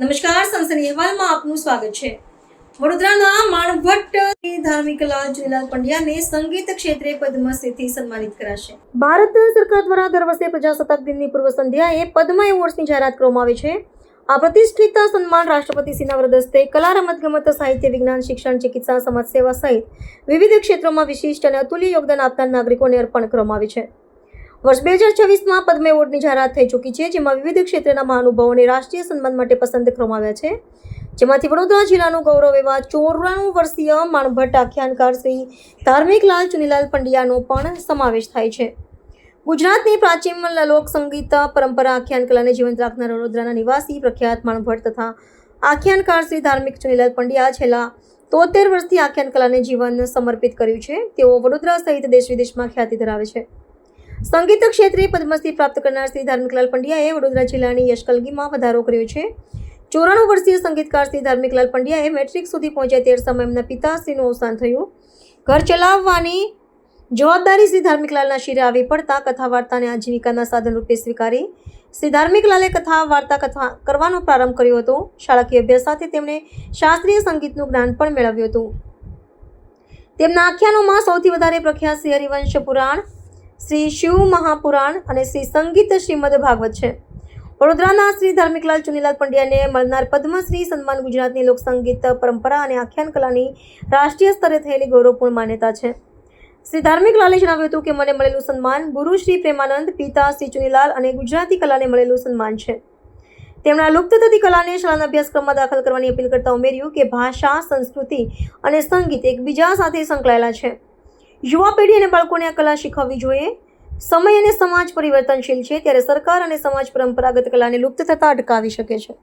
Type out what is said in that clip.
નમસ્કાર, સનસની અહેવાલમાં આપનું સ્વાગત છે। વડોદરાના માણભટ્ટ ધાર્મિક કલા જુનીલાલ પંડ્યાને સંગીત ક્ષેત્રે પદ્મશ્રીથી સન્માનિત કરાશે। ભારત સરકાર દ્વારા દર વર્ષે પ્રજાસત્તાક દિનની પૂર્વ સંધ્યાએ પદ્મ એવોર્ડ્સની જાહેરાત કરવામાં આવે છે। આ પ્રતિષ્ઠિત સન્માન રાષ્ટ્રપતિશ્રીના વરદ હસ્તે કલા, રમતગમત, સાહિત્ય, વિજ્ઞાન, શિક્ષણ, ચિકિત્સા, સમાજ સેવા સહિત વિવિધ ક્ષેત્રોમાં વિશિષ્ટ અને અતુલ્ય યોગદાન આપનાર નાગરિકોને અર્પણ કરવામાં આવે છે। વર્ષ 2026માં પદ્મ એવોર્ડની જાહેરાત થઈ ચૂકી છે, જેમાં વિવિધ ક્ષેત્રના મહાનુભાવોને રાષ્ટ્રીય સન્માન માટે પસંદ કરવામાં આવ્યા છે, જેમાંથી વડોદરા જિલ્લાનું ગૌરવ એવા 94 વર્ષીય માણભટ્ટ આખ્યાનકાર શ્રી ધાર્મિકલાલ ચુનીલાલ પંડ્યાનો પણ સમાવેશ થાય છે। ગુજરાતની પ્રાચીન લોક સંગીત પરંપરા આખ્યાન કલાને જીવંત રાખનાર વડોદરાના નિવાસી પ્રખ્યાત માણભટ્ટ તથા આખ્યાનકાર શ્રી ધાર્મિક ચુનીલાલ પંડ્યા છેલ્લા 73 વર્ષથી આખ્યાન કલાને જીવન સમર્પિત કર્યું છે। તેઓ વડોદરા સહિત દેશ વિદેશમાં ખ્યાતિ ધરાવે છે। સંગીત ક્ષેત્રે પદ્મશ્રી પ્રાપ્ત કરનાર શ્રી ધાર્મિકલાલ પંડ્યાએ વડોદરા જિલ્લાની યશકલગીમાં વધારો કર્યો છે। 94 વર્ષીય સંગીતકાર શ્રી ધાર્મિકલાલ પંડ્યાએ મેટ્રિક સુધી પહોંચ્યા તે સમયે એમના પિતાશ્રીનું અવસાન થયું। ઘર ચલાવવાની જવાબદારી શ્રી ધાર્મિકલાલના શિરે આવી પડતા કથા વાર્તાને આજીવિકાના સાધન રૂપે સ્વીકારી શ્રી ધાર્મિકલાલે કથા વાર્તા કરવાનો પ્રારંભ કર્યો હતો। શાળાકીય અભ્યાસ સાથે તેમણે શાસ્ત્રીય સંગીતનું જ્ઞાન પણ મેળવ્યું હતું। તેમના આખ્યાનોમાં સૌથી વધારે પ્રખ્યાત શ્રી હરિવંશ પુરાણ, શ્રી શિવ મહાપુરાણ અને શ્રી સંગીત શ્રીમદ ભાગવત છે। વડોદરાના શ્રી ધાર્મિકલાલ ચુનીલાલ પંડ્યાને મળનાર પદ્મશ્રી સન્માન ગુજરાતની લોકસંગીત પરંપરા અને આખ્યાન કલાની રાષ્ટ્રીય સ્તરે થયેલી ગૌરવપૂર્ણ માન્યતા છે। શ્રી ધાર્મિકલાલે જણાવ્યું હતું કે મને મળેલું સન્માન ગુરુ શ્રી પ્રેમાનંદ, પિતા શ્રી ચુનીલાલ અને ગુજરાતી કલાને મળેલું સન્માન છે। તેમના લુપ્ત થતી કલાને શાળાના અભ્યાસક્રમમાં દાખલ કરવાની અપીલ કરતા ઉમેર્યું કે ભાષા, સંસ્કૃતિ અને સંગીત એકબીજા સાથે સંકળાયેલા છે। યુવા પેઢી અને બાળકોને આ કલા શીખવવી જોઈએ। સમય અને સમાજ પરિવર્તનશીલ છે, ત્યારે સરકાર અને સમાજ પરંપરાગત કલાને લુપ્ત થતા અટકાવી શકે છે।